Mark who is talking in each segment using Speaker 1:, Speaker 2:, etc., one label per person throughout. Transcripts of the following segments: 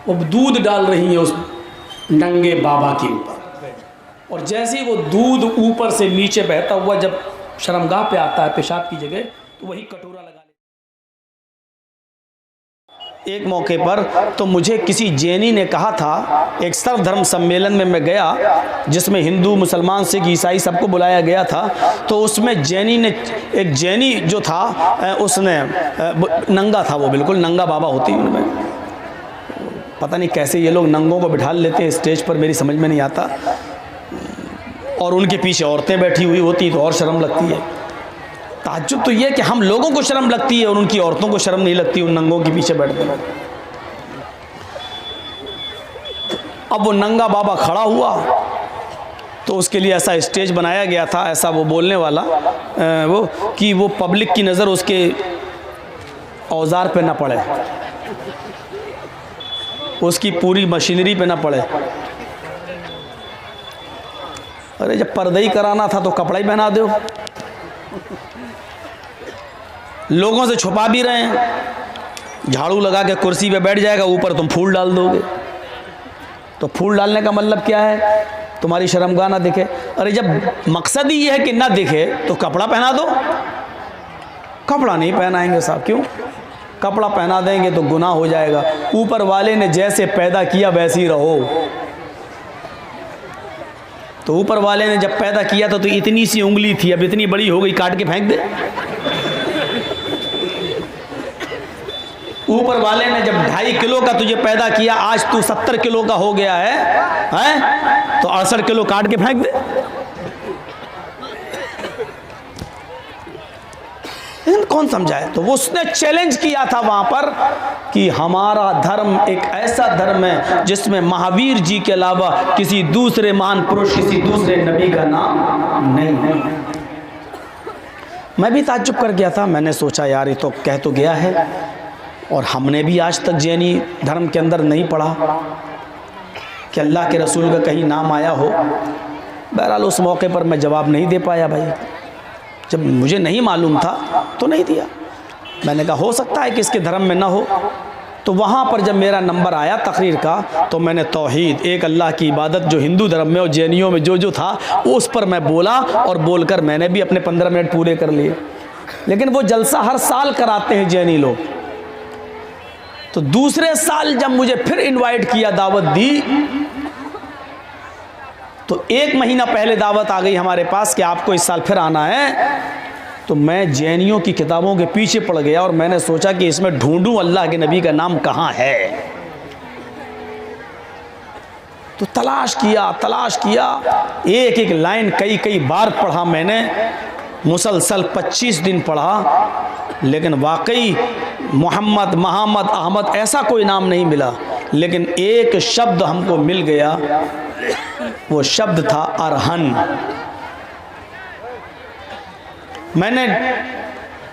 Speaker 1: वो दूध डाल रही हैं उस नंगे बाबा के ऊपर, और जैसे ही वो दूध ऊपर से नीचे बहता हुआ जब शर्मगाह पे आता है पेशाब की जगह, तो वही कटोरा लगा ले। एक मौके पर तो मुझे किसी जैनी ने कहा था, एक सर्वधर्म सम्मेलन में मैं गया जिसमें हिंदू मुसलमान सिख ईसाई सबको बुलाया गया था, तो उसमें जैनी ने, एक जैनी जो था उसने, नंगा था वो, बिल्कुल नंगा बाबा होती है उनमें, पता नहीं कैसे ये लोग नंगों को बिठा लेते हैं स्टेज पर, मेरी समझ में नहीं आता, और उनके पीछे औरतें बैठी हुई होती तो और शर्म लगती है। ताज्जुब तो ये कि हम लोगों को शर्म लगती है और उनकी औरतों को शर्म नहीं लगती उन नंगों के पीछे बैठने में। अब वो नंगा बाबा खड़ा हुआ तो उसके लिए ऐसा स्टेज बनाया गया था, ऐसा वो बोलने वाला वो कि वो पब्लिक की नज़र उसके औजार पे ना पड़े, उसकी पूरी मशीनरी पे ना पड़े। अरे जब पर्दा ही कराना था तो कपड़ा ही पहना दो, लोगों से छुपा भी रहे हैं, झाड़ू लगा के कुर्सी पे बैठ जाएगा, ऊपर तुम फूल डाल दोगे, तो फूल डालने का मतलब क्या है, तुम्हारी शर्मगाह ना दिखे। अरे जब मकसद ही ये है कि ना दिखे तो कपड़ा पहना दो। कपड़ा नहीं पहनाएंगे साहब, क्यों? कपड़ा पहना देंगे तो गुनाह हो जाएगा। ऊपर वाले ने जैसे पैदा किया वैसे ही रहो। तो ऊपर वाले ने जब पैदा किया था तो इतनी सी उंगली थी, अब इतनी बड़ी हो गई, काट के फेंक दे। ऊपर वाले ने जब 2.5 किलो का तुझे पैदा किया, आज तू 70 किलो का हो गया है? तो 68 किलो काट के फेंक दे। कौन समझाए? तो वो उसने चैलेंज किया था वहां पर कि हमारा धर्म एक ऐसा धर्म है जिसमें महावीर जी के अलावा किसी दूसरे महान पुरुष, किसी दूसरे नबी का नाम नहीं। मैं भी ताज्जुब कर गया था, मैंने सोचा यार ये तो कह तो गया है, और हमने भी आज तक जैनी धर्म के अंदर नहीं पढ़ा कि अल्लाह के रसूल का कहीं नाम आया हो। बहरहाल उस मौके पर मैं जवाब नहीं दे पाया भाई, जब मुझे नहीं मालूम था तो नहीं दिया। मैंने कहा हो सकता है कि इसके धर्म में ना हो। तो वहाँ पर जब मेरा नंबर आया तकरीर का, तो मैंने तौहीद, एक अल्लाह की इबादत जो हिंदू धर्म में और जैनियों में जो था उस पर मैं बोला, और बोलकर मैंने भी अपने 15 मिनट पूरे कर लिए। लेकिन वो जलसा हर साल कराते हैं जैनी लोग। तो दूसरे साल जब मुझे फिर इनवाइट किया, दावत दी, तो 1 महीना पहले दावत आ गई हमारे पास कि आपको इस साल फिर आना है। तो मैं जैनियों की किताबों के पीछे पड़ गया और मैंने सोचा कि इसमें ढूंढूं अल्लाह के नबी का नाम कहाँ है। तो तलाश किया, एक एक लाइन कई बार पढ़ा मैंने, मुसलसल 25 दिन पढ़ा, लेकिन वाकई मोहम्मद, महामद, अहमद ऐसा कोई नाम नहीं मिला। लेकिन एक शब्द हमको मिल गया, वो शब्द था अरहन। मैंने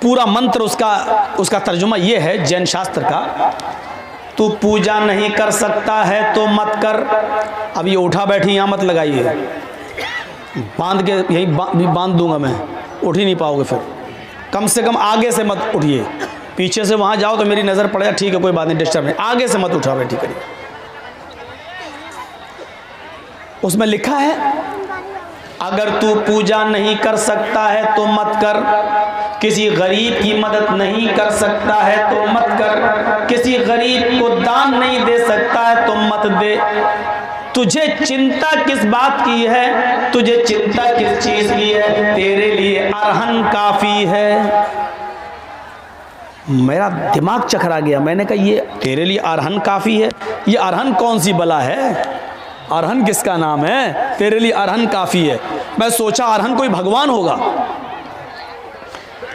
Speaker 1: पूरा मंत्र, उसका तर्जुमा ये है जैन शास्त्र का, तू पूजा नहीं कर सकता है तो मत कर। अब ये उठा बैठी यहाँ मत लगाइए, बांध के यही बांध दूंगा मैं, उठ ही नहीं पाओगे फिर। कम से कम आगे से मत उठिए, पीछे से वहाँ जाओ तो मेरी नज़र पड़ेगा, ठीक है कोई बात नहीं, डिस्टर्ब नहीं, आगे से मत उठा बैठी करिए। उसमें लिखा है अगर तू पूजा नहीं कर सकता है तो मत कर, किसी गरीब की मदद नहीं कर सकता है तो मत कर, किसी गरीब को दान नहीं दे सकता है तो मत दे। तुझे चिंता किस बात की है, तुझे चिंता किस चीज की है, तेरे लिए अरहन काफी है। मेरा दिमाग चकरा गया, मैंने कहा ये तेरे लिए अरहन काफी है, ये अरहन कौन सी बला है? अरहन किसका नाम है? तेरे लिए अरहन काफ़ी है। मैं सोचा अरहन कोई भगवान होगा।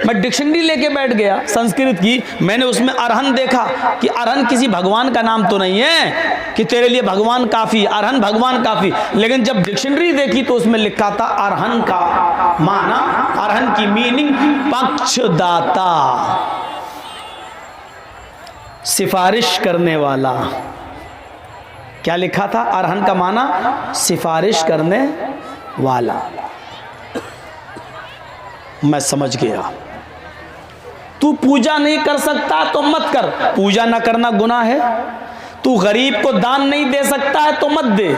Speaker 1: मैं डिक्शनरी लेके बैठ गया संस्कृत की, मैंने उसमें अरहन देखा कि अरहन किसी भगवान का नाम तो नहीं है कि तेरे लिए भगवान काफ़ी, अरहन भगवान काफ़ी। लेकिन जब डिक्शनरी देखी तो उसमें लिखा था अरहन का माना, अरहन की मीनिंग पक्षदाता, सिफारिश करने वाला। क्या लिखा था? अरहन का माना सिफारिश करने वाला। मैं समझ गया। तू पूजा नहीं कर सकता तो मत कर, पूजा ना करना गुनाह है। तू गरीब को दान नहीं दे सकता है तो मत दे।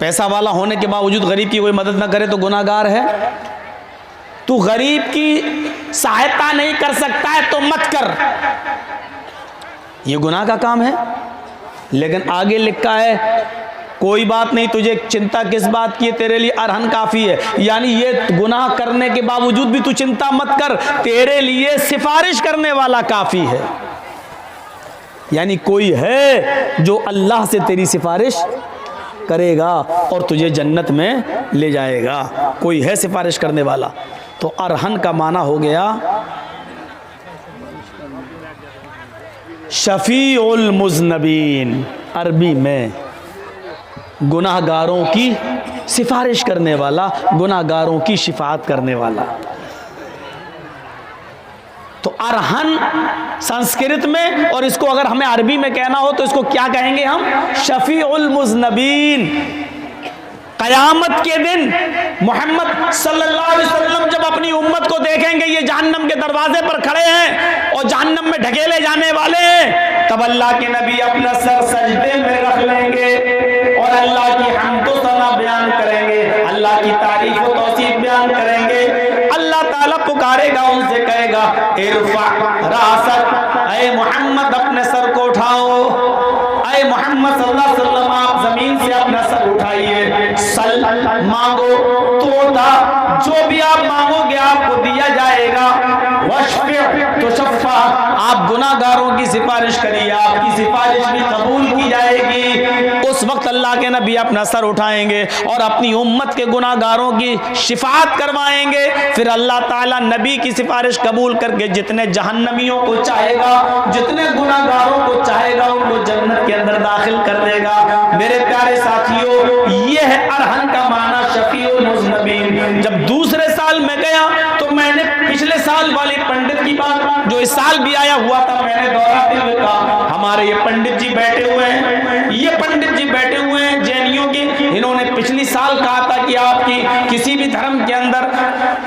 Speaker 1: पैसा वाला होने के बावजूद गरीब की कोई मदद ना करे तो गुनाहगार है। तू गरीब की सहायता नहीं कर सकता है तो मत कर, ये गुनाह का काम है। लेकिन आगे लिखा है कोई बात नहीं, तुझे चिंता किस बात की है, तेरे लिए अरहन काफी है। यानी ये गुनाह करने के बावजूद भी तू चिंता मत कर, तेरे लिए सिफारिश करने वाला काफी है। यानी कोई है जो अल्लाह से तेरी सिफारिश करेगा और तुझे जन्नत में ले जाएगा, कोई है सिफारिश करने वाला। तो अरहन का माना हो गया शफीउल मुज़नबीन, अरबी में गुनाहगारों की सिफारिश करने वाला, गुनाहगारों की शिफाअत करने वाला। तो अरहन संस्कृत में, और इसको अगर हमें अरबी में कहना हो तो इसको क्या कहेंगे हम? शफीउल मुज़नबीन। क़यामत के दिन मोहम्मद सल्लल्लाहु अलैहि वसल्लम जब अपनी उम्मत को देखेंगे ये जहन्नम के दरवाजे पर खड़े हैं और जहन्नम में ढकेले जाने वाले हैं, तब अल्लाह के नबी अपना सर सजदे में रख लेंगे और अल्लाह की हम्द व सना बयान करेंगे, अल्लाह की तारीफ व तौसीफ बयान करेंगे। अल्लाह ताला पुकारेगा, उनसे कहेगा इरफा रासक, ऐ मोहम्मद अपने सर को उठाओ, ऐ मोहम्मद सल्लल्लाहु अलैहि वसल्लम आप जमीन से अपना सर उठाइए, सल मांगो तोता, जो भी आप मांगोगे आपको दिया जाएगा, वशफि तुशफ़ा, आप गुनाहगारों की सिफारिश करिए, आपकी सिफारिश भी कबूल की जाएगी। उस वक्त अल्लाह के नबी अपना सर उठाएंगे और अपनी उम्मत के गुनाहगारों की शिफाअत करवाएंगे। फिर अल्लाह ताला नबी की सिफारिश कबूल करके जितने जहन्नमियों को चाहेगा, जितने गुनाहगारों को चाहेगा, उनको जन्नत के अंदर दाखिल कर देगा। मेरे प्यारे साथियों, ये है अरहन का माना शफीउल मुज़नबीन। जब दूसरे साल में गया तो मैंने पिछले साल वाले पंडित की बात जो इस साल भी आया हुआ था, मैंने दोहराते हुए कहा हमारे ये पंडित जी बैठे हुए हैं, ये पंडित जी बैठे हुए हैं जैनियों के, इन्होंने पिछली साल कहा था कि आपकी किसी भी धर्म के अंदर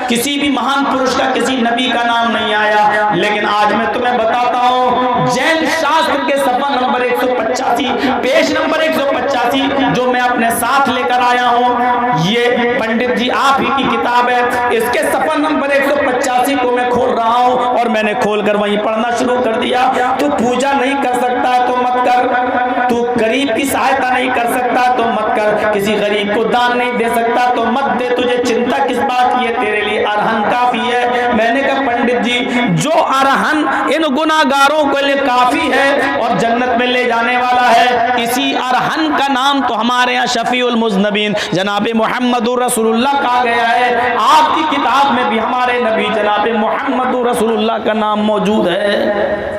Speaker 1: किसी भी महान पुरुष का, किसी नबी का नाम नहीं आया। लेकिन आज मैं तुम्हें बताता हूँ जैन शास्त्र के सफा नंबर 185, पेज नंबर 185 जो मैं अपने साथ लेकर आया हूँ, ये पंडित जी आप ही की किताब है, इसके सफा नंबर 185 को मैं खोल रहा हूँ और मैंने खोलकर वहीं पढ़ना शुरू कर दिया। तू पूजा नहीं कर सकता है तो मत कर, तू गरीब की सहायता नहीं कर सकता तो मत कर, किसी गरीब को दान नहीं दे सकता तो मत दे, तुझे चिंता किस बात की है, तेरे लिए अरहन काफी है। मैंने कहा पंडित जी जो अरहन इन गुनाहगारों के लिए काफी है और जन्नत में ले जाने वाला है, इसी अरहन का नाम तो हमारे यहाँ शफीउल मुज़नबीन जनाब मुहम्मदुर रसूलुल्लाह कहा गया है। आपकी किताब में भी हमारे नबी जनाब मुहम्मदुर रसूलुल्लाह का नाम मौजूद है।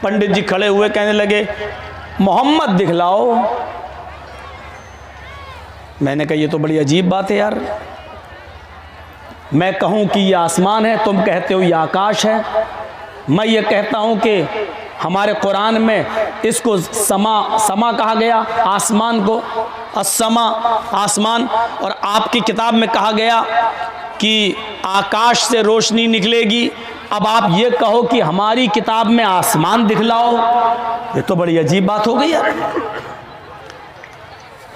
Speaker 1: पंडित जी खड़े हुए कहने लगे मोहम्मद दिखलाओ। मैंने कहा ये तो बड़ी अजीब बात है यार, मैं कहूं कि ये आसमान है, तुम कहते हो ये आकाश है। मैं ये कहता हूं कि हमारे कुरान में इसको समा कहा गया, आसमान को अस्समा आसमान, और आपकी किताब में कहा गया कि आकाश से रोशनी निकलेगी। अब आप ये कहो कि हमारी किताब में आसमान दिखलाओ, ये तो बड़ी अजीब बात हो गई यार,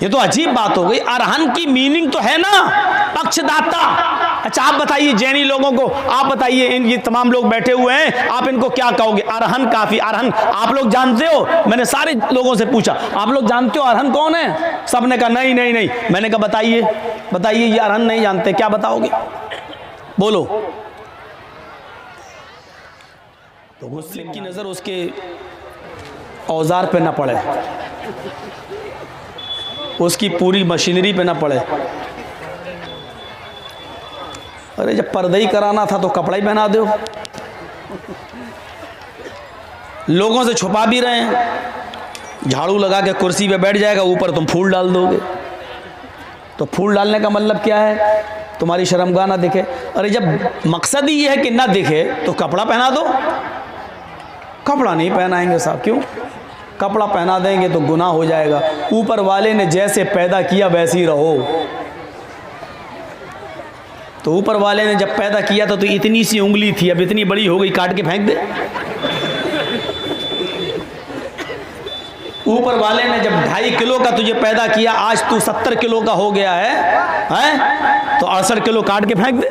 Speaker 1: ये तो अजीब बात हो गई। अरहन की मीनिंग तो है ना पक्षदाता। अच्छा आप बताइए जैनी लोगों को, आप बताइए इन ये तमाम लोग बैठे हुए हैं, आप इनको क्या कहोगे? अरहन काफी, अरहन आप लोग जानते हो? मैंने सारे लोगों से पूछा आप लोग जानते हो अरहन कौन है? सबने कहा नहीं नहीं नहीं। मैंने कहा बताइए बताइए, ये अरहन नहीं जानते, क्या बताओगे? बोलो। तो मुस्लिम की नजर उसके औजार पे ना पड़े, उसकी पूरी मशीनरी पे ना पड़े। अरे जब पर्दा ही कराना था तो कपड़ा ही पहना दो। लोगों से छुपा भी रहे हैं, झाड़ू लगा के कुर्सी पे बैठ जाएगा, ऊपर तुम फूल डाल दोगे। तो फूल डालने का मतलब क्या है? तुम्हारी शर्मगाह ना दिखे। अरे जब मकसद ही ये है कि ना दिखे तो कपड़ा पहना दो। कपड़ा नहीं पहनाएंगे साहब, क्यों? कपड़ा पहना देंगे तो गुनाह हो जाएगा। ऊपर वाले ने जैसे पैदा किया वैसे ही रहो। तो ऊपर वाले ने जब पैदा किया था तो इतनी सी उंगली थी, अब इतनी बड़ी हो गई, काट के फेंक दे। ऊपर वाले ने जब 2.5 किलो का तुझे पैदा किया, आज तू 70 किलो का हो गया है? तो 68 किलो काट के फेंक दे।